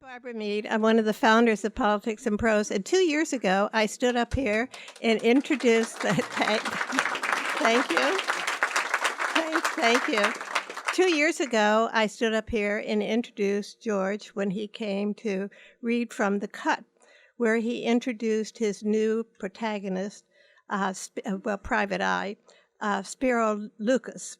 Barbara Mead. I'm one of the founders of Politics and Prose. And 2 years ago, I stood up here and introduced thank you. Thank you. 2 years ago, I stood up here and introduced George when he came to read from The Cut, where he introduced his new protagonist, Private Eye, Spero Lucas.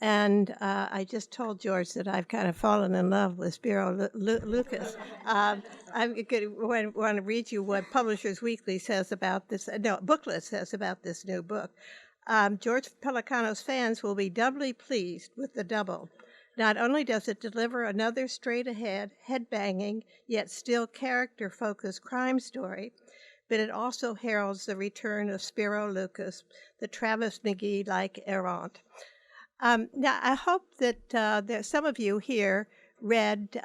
And I just told George that I've kind of fallen in love with Spero Lucas. I'm going to read you what Publishers Weekly says about this, Booklet says about this new book. George Pelecanos fans will be doubly pleased with the double. Not only does it deliver another straight-ahead, head-banging, yet still character-focused crime story, but it also heralds the return of Spero Lucas, the Travis McGee-like errant. Now, I hope that some of you here read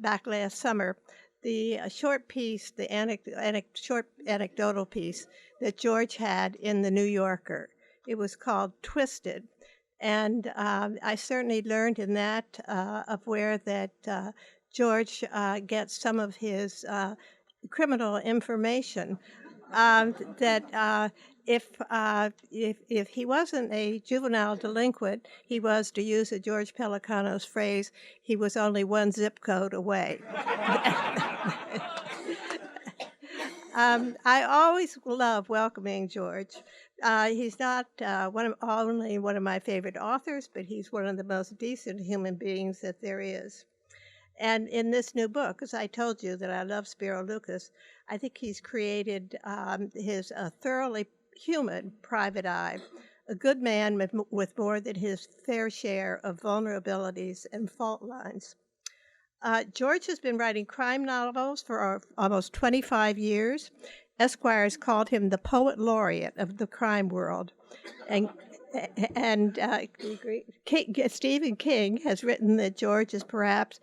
back last summer the short piece, the short anecdotal piece that George had in The New Yorker. It was called Twisted. And I certainly learned in that of where that George gets some of his criminal information. That if he wasn't a juvenile delinquent, he was, to use a George Pelecanos phrase, he was only one zip code away. I always love welcoming George. He's not only one of my favorite authors, but he's one of the most decent human beings that there is. And in this new book, as I told you that I love Spero Lucas, I think he's created his thoroughly human Private Eye, a good man with more than his fair share of vulnerabilities and fault lines. George has been writing crime novels for almost 25 years. Esquire's called him the poet laureate of the crime world. And Stephen King has written that George is perhaps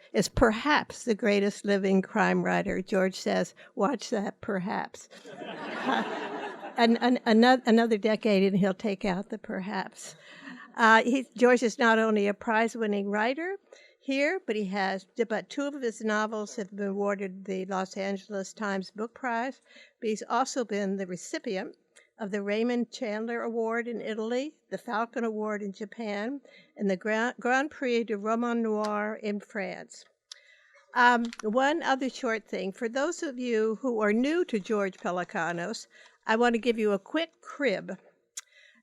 the greatest living crime writer. George says, watch that, perhaps. Another decade and he'll take out the perhaps. George is not only a prize-winning writer here, but two of his novels have been awarded the Los Angeles Times Book Prize, but he's also been the recipient of the Raymond Chandler Award in Italy, the Falcon Award in Japan, and the Grand Prix du Roman Noir in France. One other short thing. For those of you who are new to George Pelecanos, I want to give you a quick crib.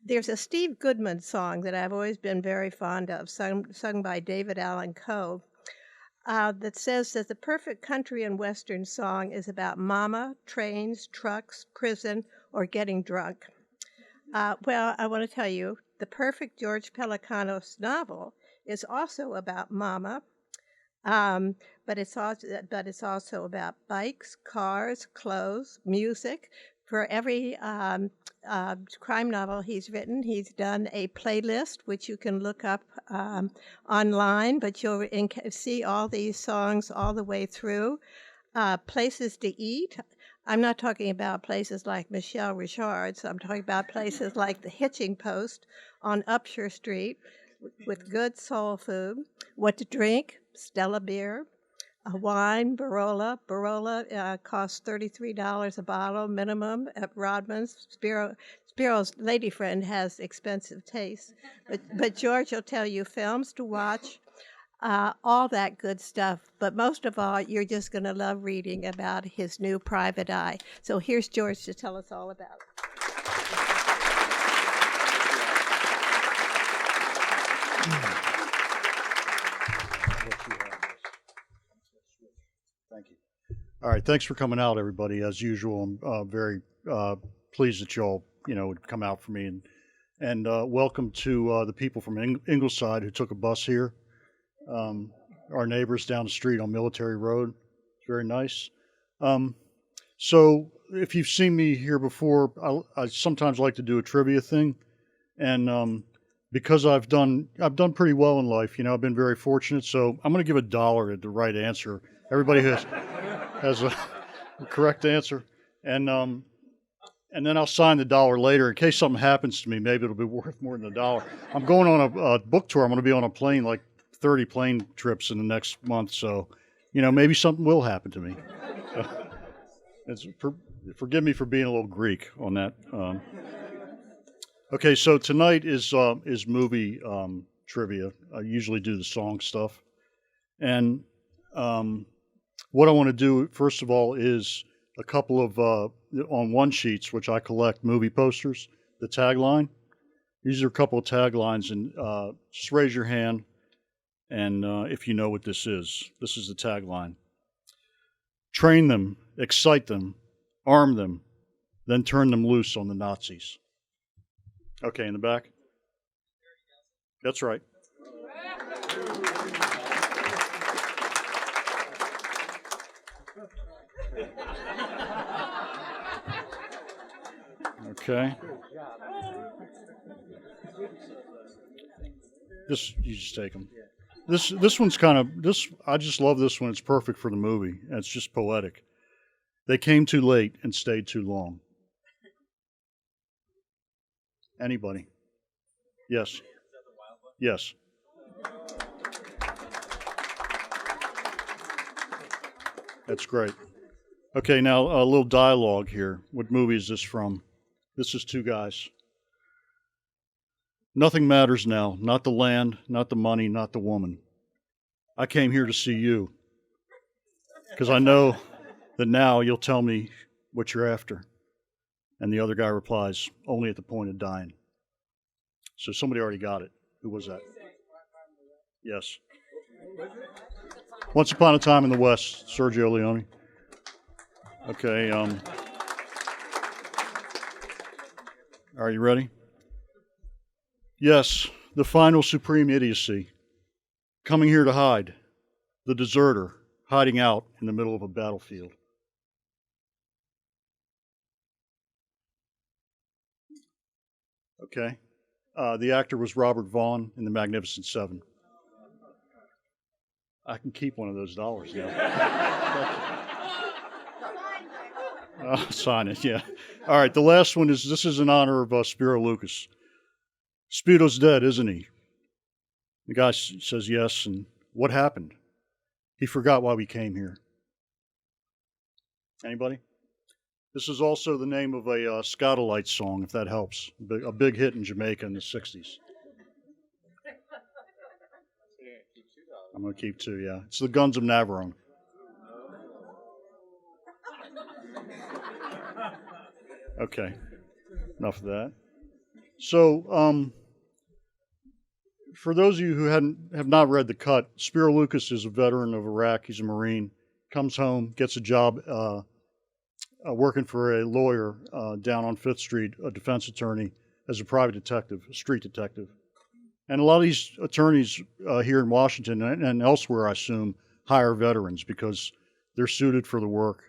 There's a Steve Goodman song that I've always been very fond of, sung by David Allan Coe, that says that the perfect country and western song is about mama, trains, trucks, prison, or getting drunk. Well, I want to tell you, the perfect George Pelecanos novel is also about mama, but it's also about bikes, cars, clothes, music. For every crime novel he's written, he's done a playlist, which you can look up online, but you'll see all these songs all the way through. Places to eat. I'm not talking about places like Michelle Richard's. I'm talking about places like the Hitching Post on Upshur Street with good soul food. What to drink, Stella beer. Wine, Barola. Barola costs $33 a bottle minimum at Rodman's. Spero's lady friend has expensive taste. But George will tell you films to watch, all that good stuff. But most of all, you're just going to love reading about his new Private Eye. So here's George to tell us all about it. Thank you. All right, thanks for coming out, everybody. As usual, I'm very pleased that you all, would come out for me, and welcome to the people from Ingleside who took a bus here. Our neighbors down the street on Military Road. It's very nice. So if you've seen me here before, I sometimes like to do a trivia thing, and because I've done pretty well in life, I've been very fortunate. So I'm going to give $1 at the right answer. Everybody has a correct answer, and then I'll sign the $1 later in case something happens to me. Maybe it'll be worth more than $1. I'm going on a book tour. I'm going to be on a plane, like 30 plane trips in the next month. So maybe something will happen to me. Forgive me for being a little Greek on that. Okay, so tonight is movie trivia. I usually do the song stuff, and what I want to do first of all is a couple of on one sheets, which I collect movie posters. The tagline. These are a couple of taglines, and just raise your hand, and if you know what this is the tagline. Train them, excite them, arm them, then turn them loose on the Nazis. Okay, in the back? That's right. Okay. You just take them. This one's kind of I just love this one. It's perfect for the movie, and it's just poetic. They came too late and stayed too long. Anybody? Yes. Yes. That's great. Okay, now a little dialogue here. What movie is this from? This is two guys. Nothing matters now. Not the land, not the money, not the woman. I came here to see you because I know that now you'll tell me what you're after. And the other guy replies, only at the point of dying. So somebody already got it. Who was that? Yes. Once Upon a Time in the West, Sergio Leone. Okay. Are you ready? Yes, the final supreme idiocy. Coming here to hide. The deserter, hiding out in the middle of a battlefield. Okay. The actor was Robert Vaughn in The Magnificent Seven. I can keep one of those dollars now. Sign it, yeah. All right, the last one this is in honor of Spero Lucas. Speedo's dead, isn't he? The guy says yes, and what happened? He forgot why we came here. Anybody? This is also the name of a Scatolites song, if that helps. A big hit in Jamaica in the 60s. I'm going to keep two, yeah. It's the Guns of Navarone. Okay, enough of that. So, for those of you who have not read The Cut, Spero Lucas is a veteran of Iraq. He's a Marine. Comes home, gets a job working for a lawyer down on 5th Street, a defense attorney, as a private detective, a street detective. And a lot of these attorneys here in Washington and elsewhere, I assume, hire veterans because they're suited for the work.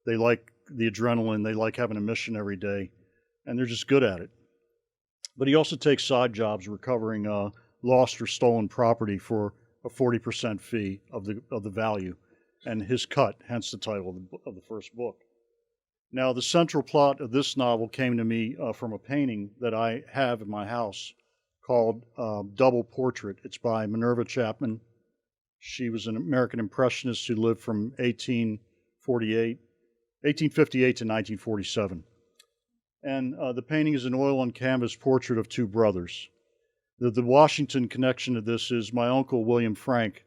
They like the adrenaline. They like having a mission every day, and they're just good at it. But he also takes side jobs recovering lost or stolen property for a 40% fee of the value, and his cut, hence the title of the first book. Now, the central plot of this novel came to me from a painting that I have in my house called Double Portrait. It's by Minerva Chapman. She was an American Impressionist who lived from 1858 to 1947. And the painting is an oil on canvas portrait of two brothers. The Washington connection to this is my uncle, William Frank,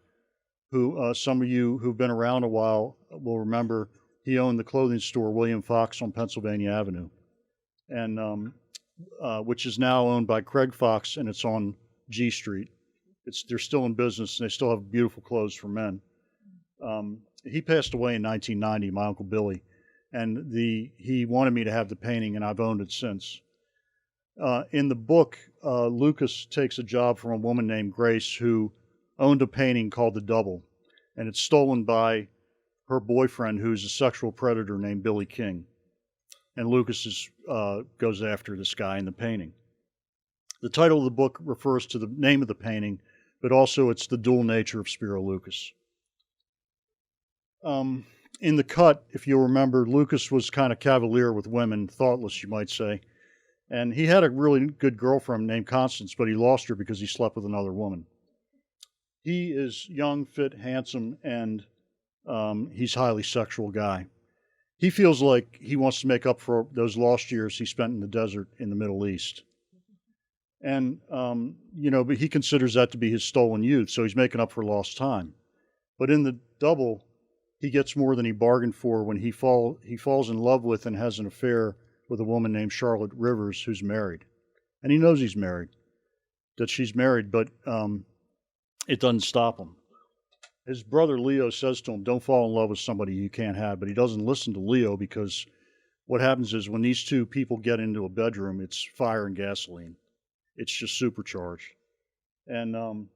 who some of you who've been around a while will remember. He owned the clothing store William Fox on Pennsylvania Avenue, and which is now owned by Craig Fox, and it's on G Street. They're still in business, and they still have beautiful clothes for men. He passed away in 1990, my Uncle Billy, and he wanted me to have the painting, and I've owned it since. In the book, Lucas takes a job from a woman named Grace who owned a painting called The Double, and it's stolen by her boyfriend, who's a sexual predator named Billy King. And Lucas goes after this guy in the painting. The title of the book refers to the name of the painting, but also it's the dual nature of Spero Lucas. In The Cut, if you'll remember, Lucas was kind of cavalier with women, thoughtless, you might say. And he had a really good girlfriend named Constance, but he lost her because he slept with another woman. He is young, fit, handsome, and He's a highly sexual guy. He feels like he wants to make up for those lost years he spent in the desert in the Middle East. And, but he considers that to be his stolen youth, so he's making up for lost time. But in the double, he gets more than he bargained for when he falls in love with and has an affair with a woman named Charlotte Rivers, who's married. And he knows he's married, that she's married, but it doesn't stop him. His brother Leo says to him, don't fall in love with somebody you can't have, but he doesn't listen to Leo because what happens is when these two people get into a bedroom, it's fire and gasoline. It's just supercharged. And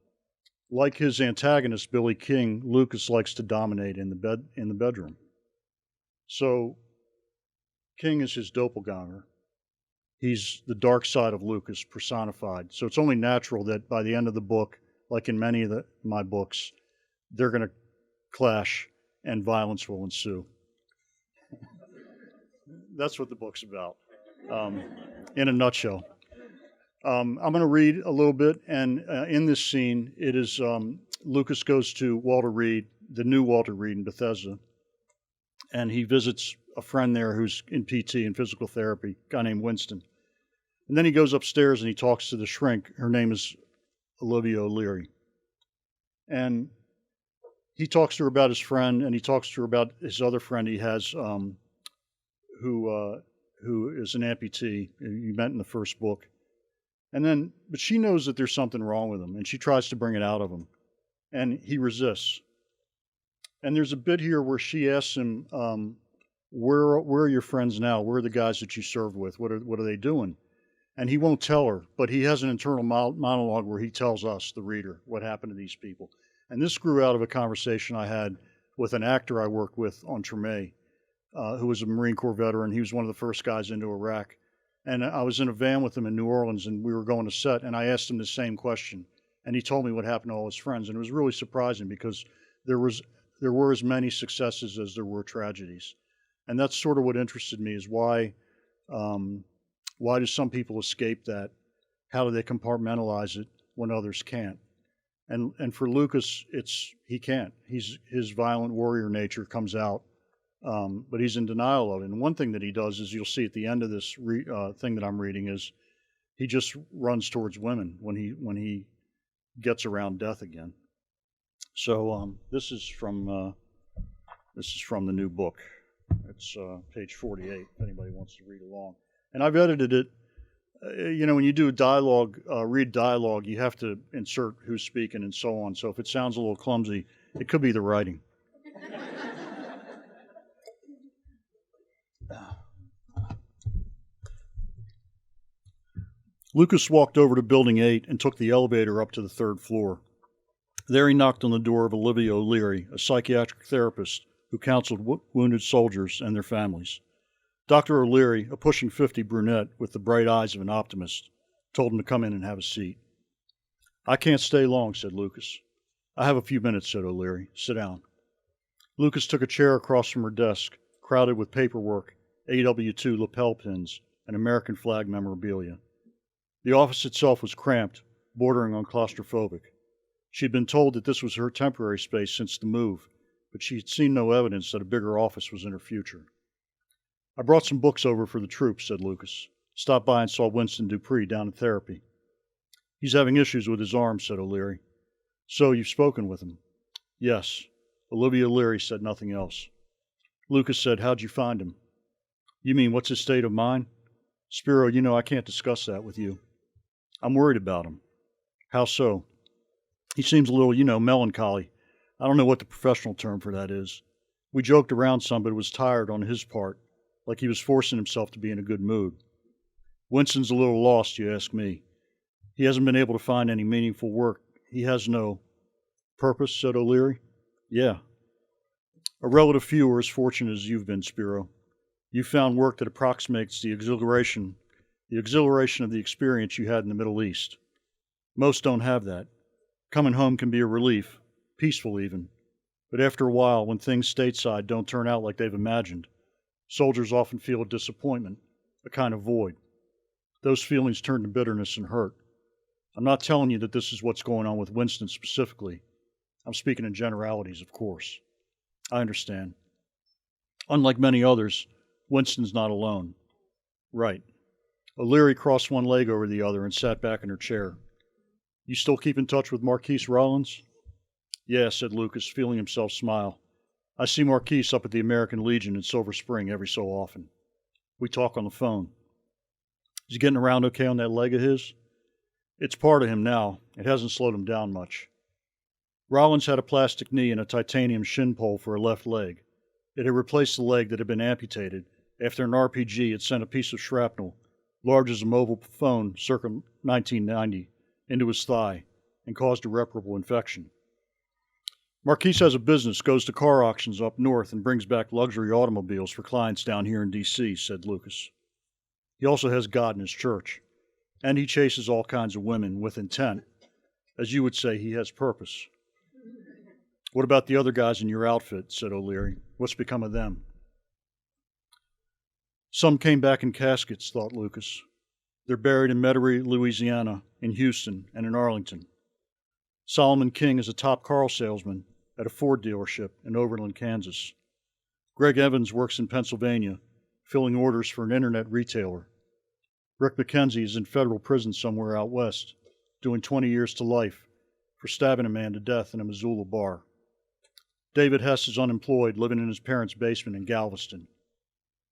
like his antagonist, Billy King, Lucas likes to dominate in the bedroom. So King is his doppelganger. He's the dark side of Lucas personified. So it's only natural that by the end of the book, like in many of my books, they're going to clash and violence will ensue. That's what the book's about, in a nutshell. I'm going to read a little bit, and in this scene, it is Lucas goes to Walter Reed, the new Walter Reed in Bethesda, and he visits a friend there who's in PT and physical therapy, a guy named Winston. And then he goes upstairs and he talks to the shrink. Her name is Olivia O'Leary. And he talks to her about his friend, and he talks to her about his other friend he has, who is an amputee, you met in the first book. But she knows that there's something wrong with him, and she tries to bring it out of him. And he resists. And there's a bit here where she asks him, where are your friends now? Where are the guys that you served with? What are they doing? And he won't tell her, but he has an internal monologue where he tells us, the reader, what happened to these people. And this grew out of a conversation I had with an actor I worked with on Treme, who was a Marine Corps veteran. He was one of the first guys into Iraq. And I was in a van with him in New Orleans, and we were going to set, and I asked him the same question. And he told me what happened to all his friends. And it was really surprising because there were as many successes as there were tragedies. And that's sort of what interested me, is why do some people escape that? How do they compartmentalize it when others can't? And for Lucas, he can't. His violent warrior nature comes out, but he's in denial of it. And one thing that he does is, you'll see at the end of this thing that I'm reading, is he just runs towards women when he gets around death again. So this is from the new book. It's page 48. If anybody wants to read along, and I've edited it. When you do dialogue, read dialogue, you have to insert who's speaking and so on. So if it sounds a little clumsy, it could be the writing. Lucas walked over to Building 8 and took the elevator up to the 3rd floor. There he knocked on the door of Olivia O'Leary, a psychiatric therapist who counseled wounded soldiers and their families. Dr. O'Leary, a pushing 50 brunette with the bright eyes of an optimist, told him to come in and have a seat. I can't stay long, said Lucas. I have a few minutes, said O'Leary. Sit down. Lucas took a chair across from her desk, crowded with paperwork, AW2 lapel pins, and American flag memorabilia. The office itself was cramped, bordering on claustrophobic. She had been told that this was her temporary space since the move, but she had seen no evidence that a bigger office was in her future. I brought some books over for the troops, said Lucas. Stopped by and saw Winston Dupree down in therapy. He's having issues with his arm, said O'Leary. So you've spoken with him? Yes. Olivia O'Leary said nothing else. Lucas said, how'd you find him? You mean, what's his state of mind? Spero, I can't discuss that with you. I'm worried about him. How so? He seems a little, melancholy. I don't know what the professional term for that is. We joked around some, but it was tired on his part, like he was forcing himself to be in a good mood. Winston's a little lost, you ask me. He hasn't been able to find any meaningful work. He has no purpose, said O'Leary. Yeah. A relative few are as fortunate as you've been, Spero. You found work that approximates the exhilaration of the experience you had in the Middle East. Most don't have that. Coming home can be a relief, peaceful even. But after a while, when things stateside don't turn out like they've imagined, soldiers often feel a disappointment, a kind of void. Those feelings turn to bitterness and hurt. I'm not telling you that this is what's going on with Winston specifically. I'm speaking in generalities, of course. I understand. Unlike many others, Winston's not alone. Right. O'Leary crossed one leg over the other and sat back in her chair. You still keep in touch with Marquise Rollins? Yeah, said Lucas, feeling himself smile. I see Marquise up at the American Legion in Silver Spring every so often. We talk on the phone. Is he getting around okay on that leg of his? It's part of him now. It hasn't slowed him down much. Rollins had a plastic knee and a titanium shin pole for a left leg. It had replaced the leg that had been amputated after an RPG had sent a piece of shrapnel, large as a mobile phone circa 1990, into his thigh and caused irreparable infection. Marquise has a business, goes to car auctions up north, and brings back luxury automobiles for clients down here in D.C., said Lucas. He also has God in his church, and he chases all kinds of women with intent. As you would say, he has purpose. What about the other guys in your outfit, said O'Leary. What's become of them? Some came back in caskets, thought Lucas. They're buried in Metairie, Louisiana, in Houston, and in Arlington. Solomon King is a top car salesman at a Ford dealership in Overland, Kansas. Greg Evans works in Pennsylvania, filling orders for an internet retailer. Rick McKenzie is in federal prison somewhere out west, doing 20 years to life for stabbing a man to death in a Missoula bar. David Hess is unemployed, living in his parents' basement in Galveston.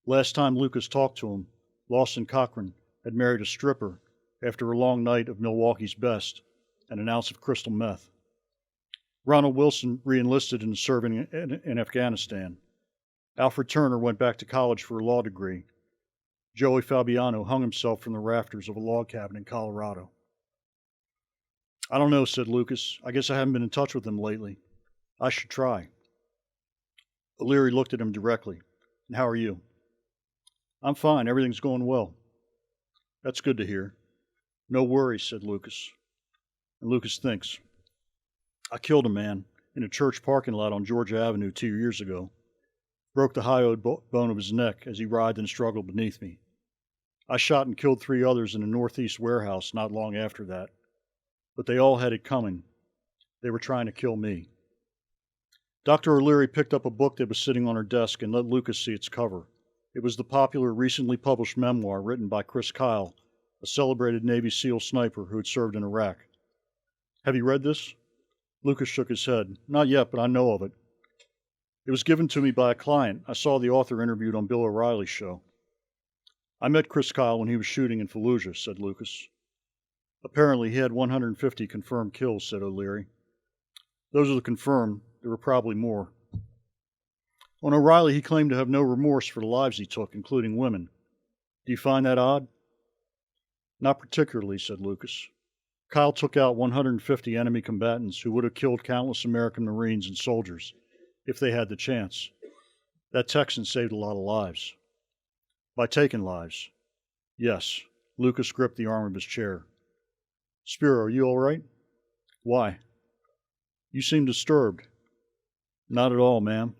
Last time Lucas talked to him, Lawson Cochran had married a stripper after a long night of Milwaukee's Best and an ounce of crystal meth. Ronald Wilson re-enlisted in serving in Afghanistan. Alfred Turner went back to college for a law degree. Joey Fabiano hung himself from the rafters of a log cabin in Colorado. I don't know, said Lucas. I guess I haven't been in touch with them lately. I should try. O'Leary looked at him directly. And how are you? I'm fine. Everything's going well. That's good to hear. No worries, said Lucas. And Lucas thinks, I killed a man in a church parking lot on Georgia Avenue 2 years ago. Broke the hyoid bone of his neck as he writhed and struggled beneath me. I shot and killed 3 others in a northeast warehouse not long after that. But they all had it coming. They were trying to kill me. Dr. O'Leary picked up a book that was sitting on her desk and let Lucas see its cover. It was the popular, recently published memoir written by Chris Kyle, a celebrated Navy SEAL sniper who had served in Iraq. Have you read this? Lucas shook his head. Not yet, but I know of it. It was given to me by a client. I saw the author interviewed on Bill O'Reilly's show. I met Chris Kyle when he was shooting in Fallujah, said Lucas. Apparently he had 150 confirmed kills, said O'Leary. Those are the confirmed. There were probably more. On O'Reilly, he claimed to have no remorse for the lives he took, including women. Do you find that odd? Not particularly, said Lucas. Kyle took out 150 enemy combatants who would have killed countless American Marines and soldiers if they had the chance. That Texan saved a lot of lives. By taking lives. Yes. Lucas gripped the arm of his chair. Spero, are you all right? Why? You seem disturbed. Not at all, ma'am.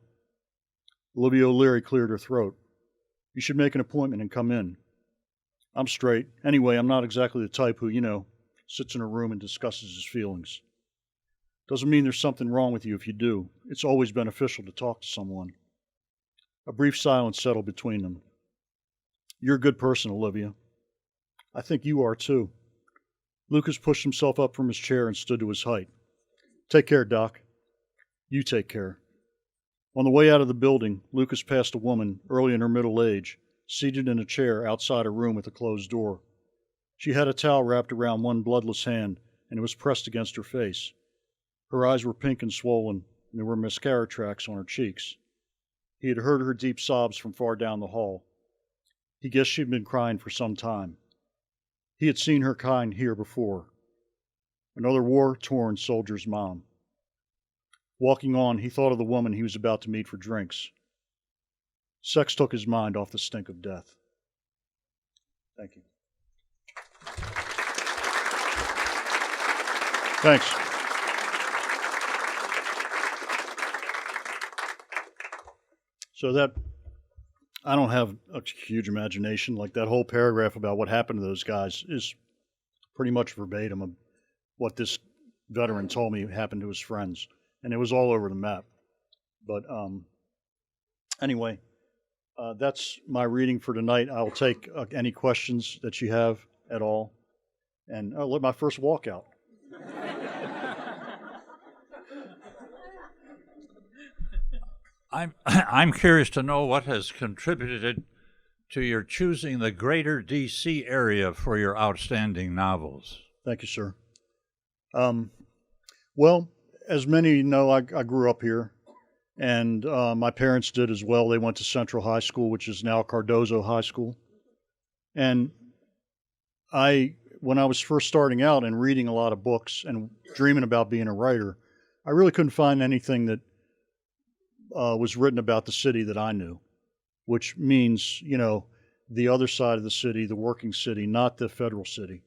Olivia O'Leary cleared her throat. You should make an appointment and come in. I'm straight. Anyway, I'm not exactly the type who, sits in a room and discusses his feelings. Doesn't mean there's something wrong with you if you do. It's always beneficial to talk to someone. A brief silence settled between them. You're a good person, Olivia. I think you are, too. Lucas pushed himself up from his chair and stood to his height. Take care, Doc. You take care. On the way out of the building, Lucas passed a woman, early in her middle age, seated in a chair outside a room with a closed door. She had a towel wrapped around one bloodless hand, and it was pressed against her face. Her eyes were pink and swollen, and there were mascara tracks on her cheeks. He had heard her deep sobs from far down the hall. He guessed she'd been crying for some time. He had seen her kind here before. Another war-torn soldier's mom. Walking on, he thought of the woman he was about to meet for drinks. Sex took his mind off the stink of death. Thank you. Thanks. So I don't have a huge imagination. Like that whole paragraph about what happened to those guys is pretty much verbatim of what this veteran told me happened to his friends. And it was all over the map. But anyway, that's my reading for tonight. I'll take any questions that you have at all, and I'll let my first walkout. I'm curious to know what has contributed to your choosing the greater D.C. area for your outstanding novels. Thank you, sir. Well, as many of you know, I grew up here, and my parents did as well. They went to Central High School, which is now Cardozo High School. And when I was first starting out and reading a lot of books and dreaming about being a writer, I really couldn't find anything that was written about the city that I knew, which means, the other side of the city, the working city, not the federal city.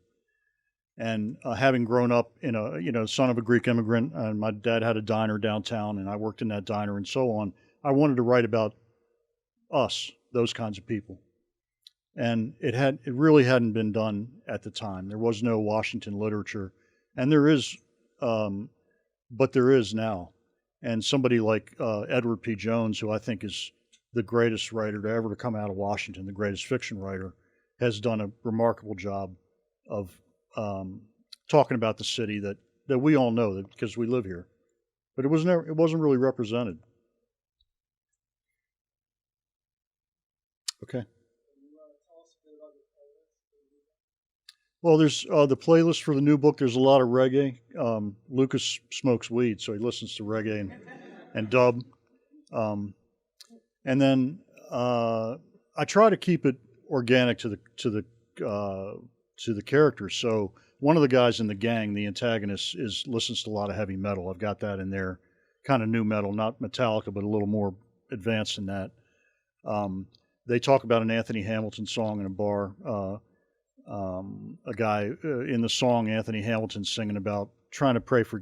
And having grown up in son of a Greek immigrant, and my dad had a diner downtown, and I worked in that diner and so on, I wanted to write about us, those kinds of people. And it really hadn't been done at the time. There was no Washington literature, and there is, but there is now. And somebody like Edward P. Jones, who I think is the greatest writer to ever come out of Washington, the greatest fiction writer, has done a remarkable job of talking about the city that we all know because we live here. But it wasn't really represented. Okay. Well, there's the playlist for the new book. There's a lot of reggae. Lucas smokes weed, so he listens to reggae and dub. And then I try to keep it organic to the characters. So one of the guys in the gang, the antagonist, listens to a lot of heavy metal. I've got that in there, kind of new metal, not Metallica, but a little more advanced than that. They talk about an Anthony Hamilton song in a bar. A guy in the song, Anthony Hamilton, singing about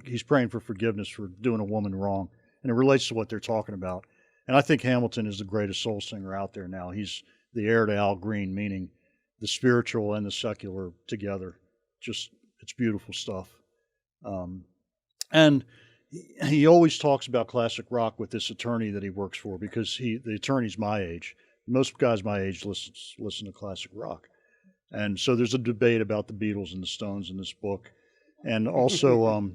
he's praying for forgiveness for doing a woman wrong, and it relates to what they're talking about. And I think Hamilton is the greatest soul singer out there now. He's the heir to Al Green, meaning the spiritual and the secular together. It's beautiful stuff. And he always talks about classic rock with this attorney that he works for, because the attorney's my age. Most guys my age listen to classic rock. And so there's a debate about the Beatles and the Stones in this book. And also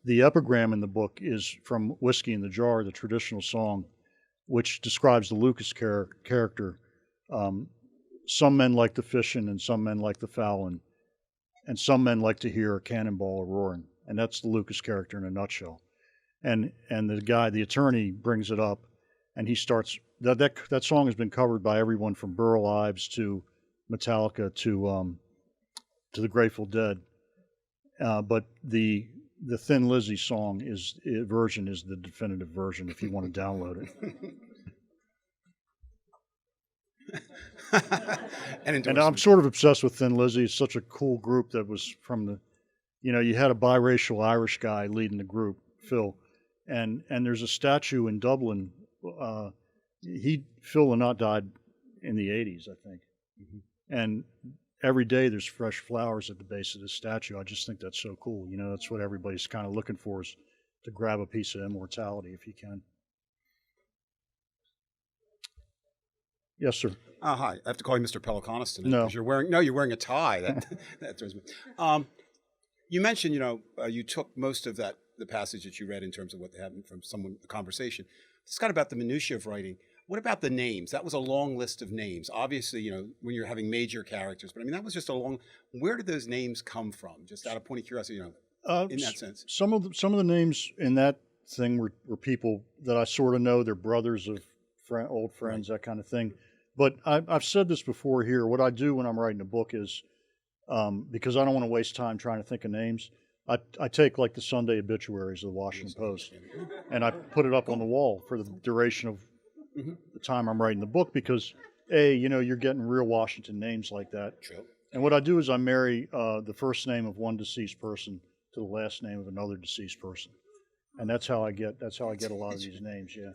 the epigram in the book is from Whiskey in the Jar, the traditional song, which describes the Lucas character. Some men like the fishing, and some men like the fowling, and some men like to hear a cannonball roaring. And that's the Lucas character in a nutshell. And the attorney brings it up, and he starts, that song has been covered by everyone from Burl Ives to Metallica to the Grateful Dead, but the Thin Lizzy song version is the definitive version if you want to download it. And I'm sort of obsessed with Thin Lizzy. It's such a cool group that was from the, you had a biracial Irish guy leading the group, Phil, and there's a statue in Dublin. Phil Lynott died in the 80s, I think. Mm-hmm. And every day there's fresh flowers at the base of the statue. I just think that's so cool. That's what everybody's kind of looking for, is to grab a piece of immortality if you can. Yes, sir. Hi. I have to call you Mr. Pelecanos tonight. No. Because you're wearing a tie. That throws me. You mentioned, you took most of the passage that you read in terms of what happened from a conversation. It's kind of about the minutiae of writing. What about the names? That was a long list of names. Obviously, when you're having major characters, but that was just where did those names come from? Just out of point of curiosity, in that sense. Some of the names in that thing were people that I sort of know. They're brothers of old friends, right. That kind of thing. But I've said this before here. What I do when I'm writing a book is, because I don't want to waste time trying to think of names, I take like the Sunday obituaries of the Washington Post, and I put it up on the wall for the duration of the time I'm writing the book, because you're getting real Washington names like that. True. And what I do is I marry the first name of one deceased person to the last name of another deceased person, and that's how I get a lot of these names. Yeah.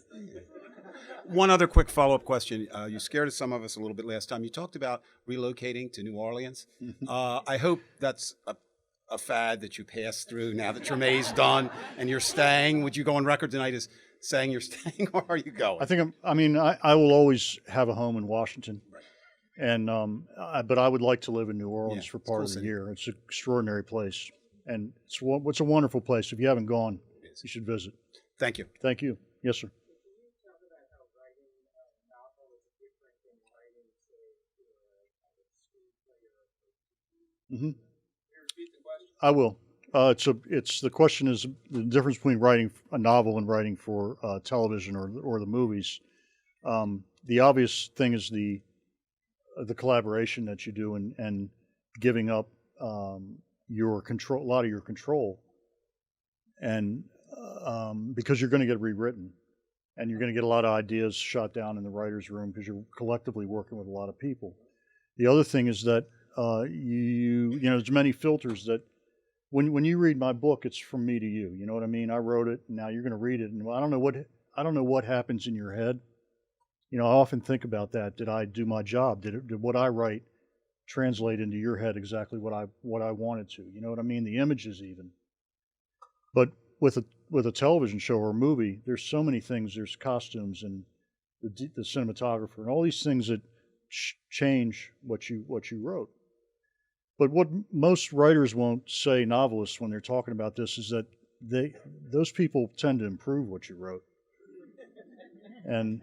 One other quick follow-up question. You scared some of us a little bit last time. You talked about relocating to New Orleans. I hope that's a fad that you pass through now that Treme's done and you're staying. Would you go on record tonight as saying you're staying, or are you going? I will always have a home in Washington. Right. And but I would like to live in New Orleans Yeah, for it's a part cool of the city. year. It's an extraordinary place, and it's a wonderful place. If you haven't gone, you should visit. Thank you. Thank you. Yes, sir. hmm I will. The question is the difference between writing a novel and writing for television or the movies. The obvious thing is the collaboration that you do and giving up your control, a lot of your control, and because you're going to get rewritten, and you're going to get a lot of ideas shot down in the writer's room because you're collectively working with a lot of people. The other thing is that there's many filters that when you read my book, it's from me to you. You know what I mean? I wrote it, and now you're going to read it, and I don't know what happens in your head. I often think about that. Did I do my job? Did what I write translate into your head exactly what I wanted to? You know what I mean? The images even. But with a television show or a movie, there's so many things. There's costumes and the cinematographer and all these things that change what you wrote. But what most writers won't say, novelists, when they're talking about this, is that those people tend to improve what you wrote. And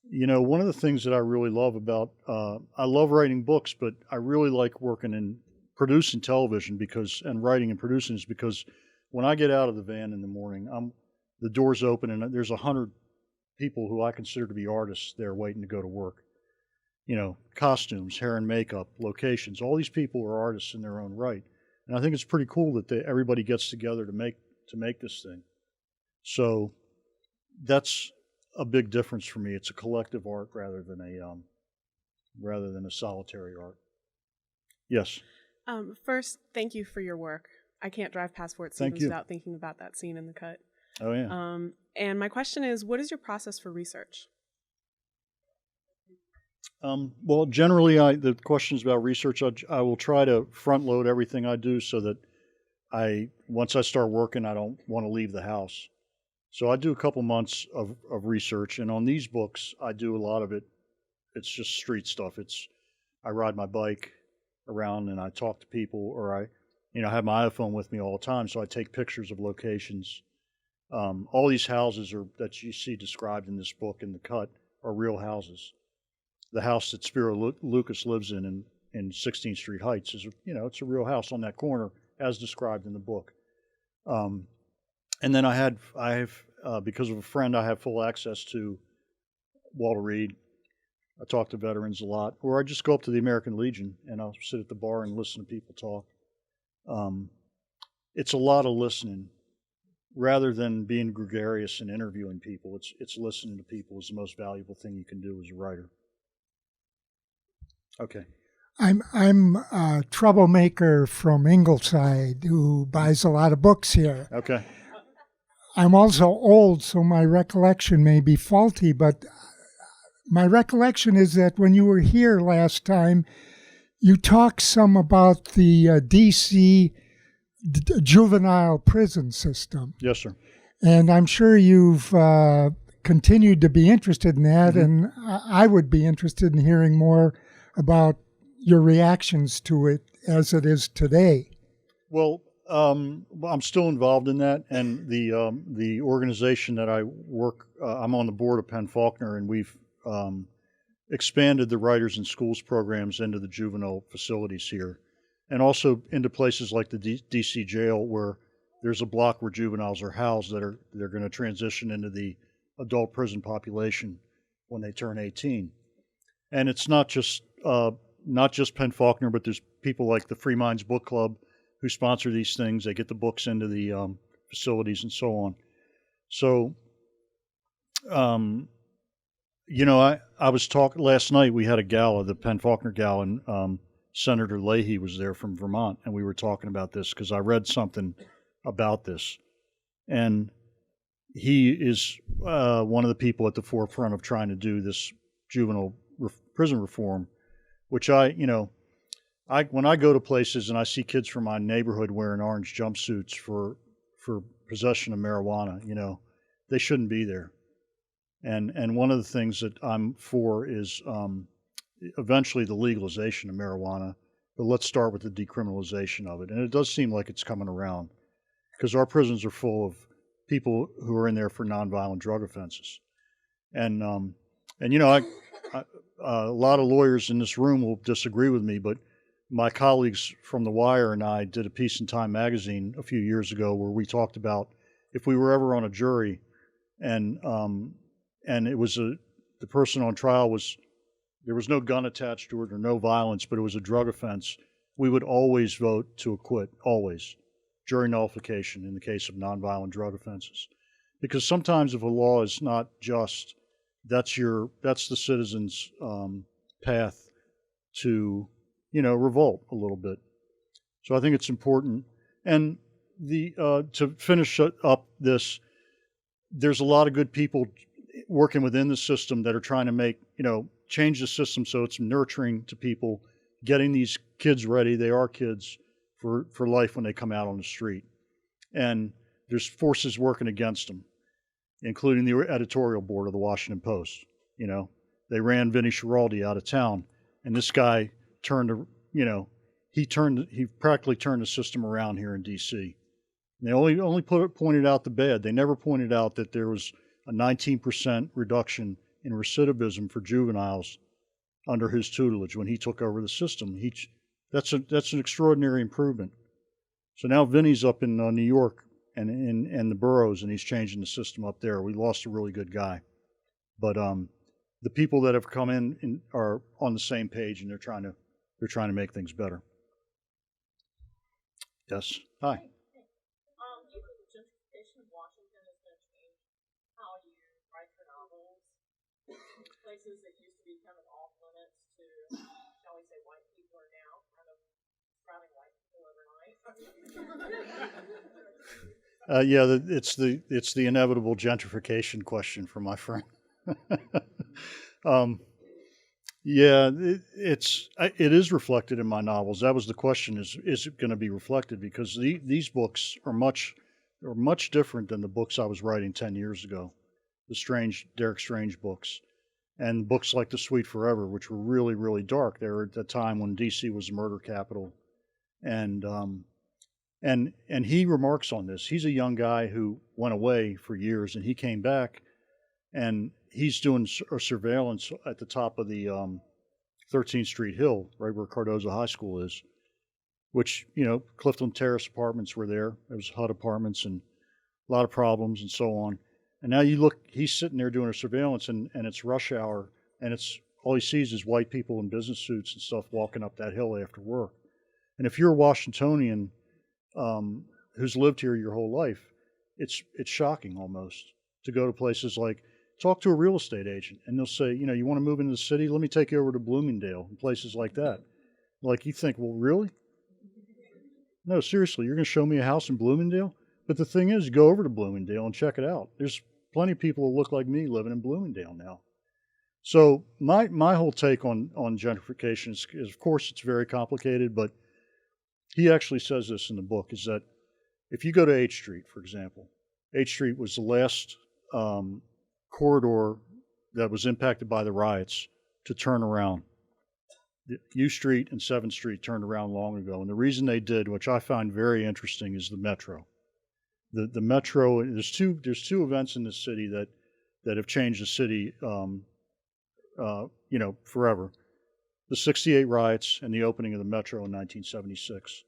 one of the things that I really love about I love writing books, but I really like working in producing television and writing and producing is because when I get out of the van in the morning, the door's open and there's 100 people who I consider to be artists there waiting to go to work. Costumes, hair and makeup, locations. All these people are artists in their own right, and I think it's pretty cool that everybody gets together to make this thing. So that's a big difference for me. It's a collective art rather than a solitary art. Yes. First, thank you for your work. I can't drive past Fort Thank Stevens you. without thinking about that scene in The Cut. Oh yeah. And my question is, what is your process for research? Well, generally, the questions about research, I will try to front load everything I do so that once I start working, I don't want to leave the house. So I do a couple months of research, and on these books, I do a lot of it. It's just street stuff. I ride my bike around and I talk to people, or I have my iPhone with me all the time, so I take pictures of locations. All these houses that you see described in this book in The Cut are real houses. The house that Spero Lucas lives in 16th Street Heights is, it's a real house on that corner as described in the book. And then I have because of a friend, I have full access to Walter Reed. I talk to veterans a lot, or I just go up to the American Legion and I'll sit at the bar and listen to people talk. It's a lot of listening rather than being gregarious and interviewing people. It's listening to people is the most valuable thing you can do as a writer. Okay. I'm a troublemaker from Ingleside who buys a lot of books here. Okay. I'm also old, so my recollection may be faulty, but my recollection is that when you were here last time, you talked some about the D.C. juvenile prison system. Yes, sir. And I'm sure you've continued to be interested in that, and I would be interested in hearing more about your reactions to it as it is today. Well, I'm still involved in that, and the organization that I work, I'm on the board of Penn Faulkner, and we've expanded the Writers in Schools programs into the juvenile facilities here, and also into places like the D.C. jail, where there's a block where juveniles are housed they're going to transition into the adult prison population when they turn 18. And it's not just Penn Faulkner, but there's people like the Free Minds Book Club who sponsor these things. They get the books into the facilities and so on. So, I was talking last night. We had a gala, the Penn Faulkner gala, and Senator Leahy was there from Vermont, and we were talking about this because I read something about this, and he is one of the people at the forefront of trying to do this juvenile prison reform, which when I go to places and I see kids from my neighborhood wearing orange jumpsuits for possession of marijuana, they shouldn't be there. And one of the things that I'm for is eventually the legalization of marijuana, but let's start with the decriminalization of it. And it does seem like it's coming around because our prisons are full of people who are in there for nonviolent drug offenses. And you know, a lot of lawyers in this room will disagree with me, but my colleagues from The Wire and I did a piece in Time magazine a few years ago where we talked about if we were ever on a jury and it was the person on trial there was no gun attached to it or no violence, but it was a drug offense, we would always vote to acquit, always. Jury nullification in the case of nonviolent drug offenses. Because sometimes if a law is not just, that's the citizen's path to, revolt a little bit. So I think it's important. And to finish up this, there's a lot of good people working within the system that are trying to change the system so it's nurturing to people, getting these kids ready. They are kids for life when they come out on the street. And there's forces working against them, including the editorial board of the Washington Post. They ran Vinnie Schiraldi out of town, and this guy he practically turned the system around here in D.C. And they only pointed out the bad. They never pointed out that there was a 19% reduction in recidivism for juveniles under his tutelage when he took over the system. That's an extraordinary improvement. So now Vinny's up in New York and in the boroughs, and he's changing the system up there. We lost a really good guy, but the people that have come in are on the same page, and they're trying to make things better. Yes. Hi. Do you think the gentrification of Washington is going to change how you write your novels? Places that used to be kind of off limits to, shall we say, white people are now kind of driving white people overnight. Yeah, it's the inevitable gentrification question from my friend. Yeah, it is reflected in my novels. That was the question: is it going to be reflected? Because these books are much different than the books I was writing 10 years ago, the Derek Strange books, and books like The Sweet Forever, which were really, really dark. They were at the time when D.C. was the murder capital, and he remarks on this. He's a young guy who went away for years, and he came back, and he's doing a surveillance at the top of the 13th Street Hill, right where Cardozo High School is, which, Clifton Terrace apartments were there. There was HUD apartments and a lot of problems and so on. And now you look, he's sitting there doing a surveillance, and it's rush hour, and all he sees is white people in business suits and stuff walking up that hill after work. And if you're a Washingtonian who's lived here your whole life, it's shocking almost to go to places like, talk to a real estate agent, and they'll say, you want to move into the city? Let me take you over to Bloomingdale and places like that. Like, you think, well, really? No, seriously, you're going to show me a house in Bloomingdale? But the thing is, go over to Bloomingdale and check it out. There's plenty of people who look like me living in Bloomingdale now. So my whole take on gentrification is, of course, it's very complicated, but he actually says this in the book, is that if you go to H Street, for example, H Street was the last corridor that was impacted by the riots to turn around. U Street and 7th Street turned around long ago, and the reason they did, which I find very interesting, is the metro. The metro. There's two events in this city that have changed the city, forever. The '68 riots and the opening of the metro in 1976.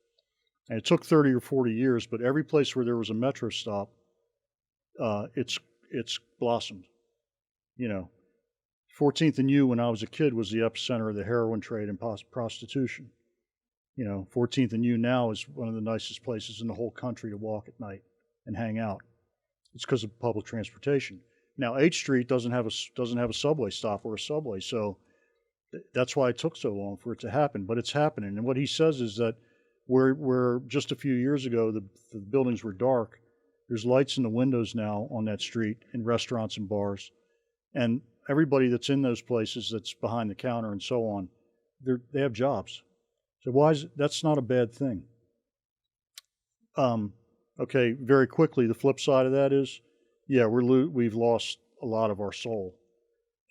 And it took 30 or 40 years, but every place where there was a metro stop, it's blossomed. 14th and U, when I was a kid, was the epicenter of the heroin trade and prostitution. 14th and U now is one of the nicest places in the whole country to walk at night and hang out. It's because of public transportation. Now, H Street doesn't have a subway stop or a subway, so that's why it took so long for it to happen. But it's happening. And what he says is that where just a few years ago the buildings were dark, there's lights in the windows now on that street in restaurants and bars. And everybody that's in those places, that's behind the counter and so on, they have jobs. So that's not a bad thing. Okay, very quickly, the flip side of that is Yeah, we've lost a lot of our soul,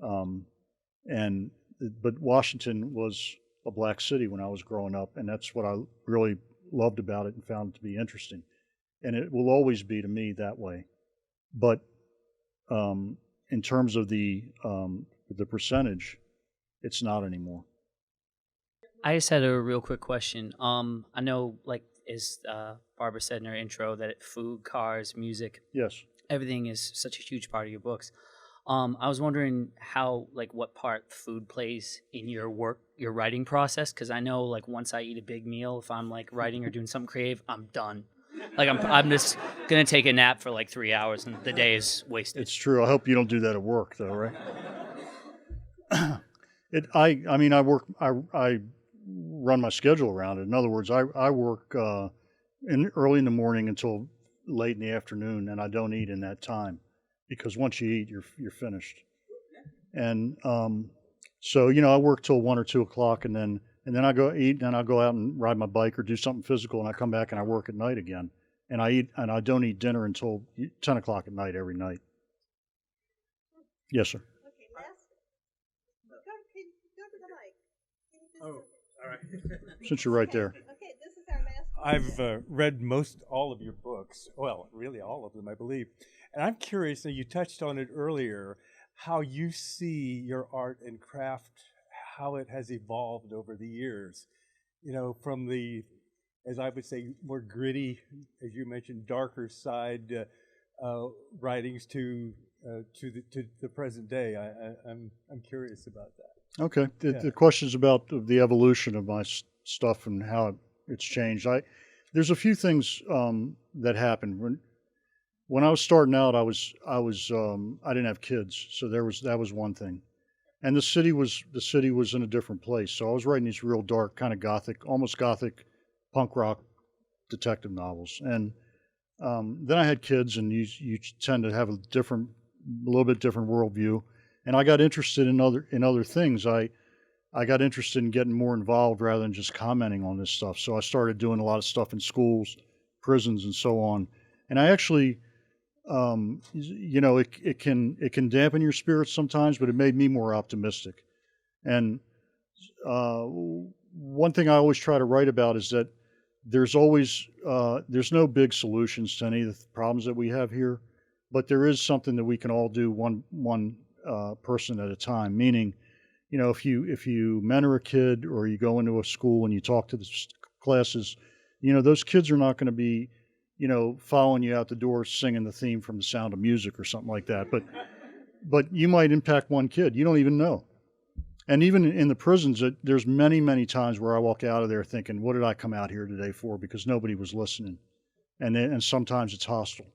um, and but Washington was a black city when I was growing up, and that's what I really loved about it and found it to be interesting, and it will always be to me that way. But in terms of the percentage, it's not anymore. I just had a real quick question. I know, like as Barbara said in her intro, that food, cars, music, Yes. everything is such a huge part of your books. I was wondering how, like, what part food plays in your work, your writing process. Because I know, like, once I eat a big meal, if I'm like writing or doing something creative, I'm done. Like, I'm just gonna take a nap for like 3 hours, and the day is wasted. It's true. I hope you don't do that at work, though, right? I mean, I run my schedule around it. In other words, I work early in the morning until late in the afternoon, and I don't eat in that time because once you eat, you're finished. And so I work till 1 or 2 o'clock, and then I go eat, and then I'll go out and ride my bike or do something physical, and I come back and I work at night again. And I don't eat dinner until 10 o'clock at night every night. Yes, sir. Okay, last. Go to the mic. Oh, all right. Since you're right there. Okay, this is our last. I've read all of your books. Well, really all of them, I believe. And I'm curious, and you touched on it earlier, how you see your art and craft, how it has evolved over the years. From the, as I would say, more gritty, as you mentioned, darker side writings to the present day. I'm curious about that. Okay. The question's about the evolution of my stuff and how it's changed. There's a few things that happened when I was starting out. I didn't have kids, so that was one thing, and the city was in a different place. So I was writing these real dark, kind of gothic, almost gothic, punk rock detective novels, and then I had kids, and you tend to have a little bit different worldview. And I got interested in other things. I got interested in getting more involved rather than just commenting on this stuff. So I started doing a lot of stuff in schools, prisons, and so on. And I actually, it can dampen your spirits sometimes, but it made me more optimistic. And one thing I always try to write about is that there's no big solutions to any of the problems that we have here, but there is something that we can all do one person at a time. Meaning, if you mentor a kid or you go into a school and you talk to the classes, those kids are not going to be, following you out the door singing the theme from The Sound of Music or something like that. But you might impact one kid. You don't even know. And even in the prisons, there's many, many times where I walk out of there thinking, what did I come out here today for? Because nobody was listening. And sometimes it's hostile.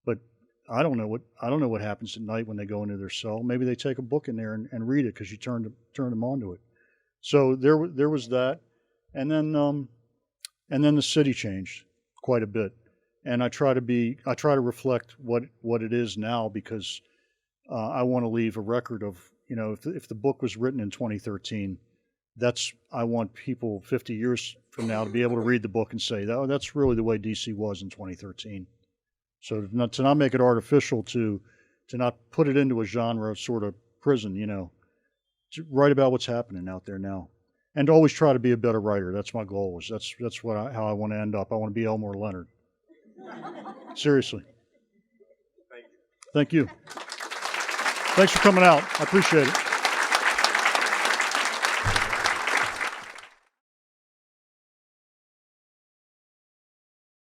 But I don't know what happens at night when they go into their cell. Maybe they take a book in there and read it because you turn them onto it. So there was that, and then the city changed quite a bit, and I try to reflect what it is now because I want to leave a record of if the book was written in 2013, I want people 50 years from now to be able to read the book and say, oh, that's really the way DC was in 2013. So to not make it artificial, to not put it into a genre sort of prison, to write about what's happening out there now, and to always try to be a better writer. That's my goal. That's how I want to end up. I want to be Elmore Leonard. Seriously. Thank you. Thanks for coming out. I appreciate it.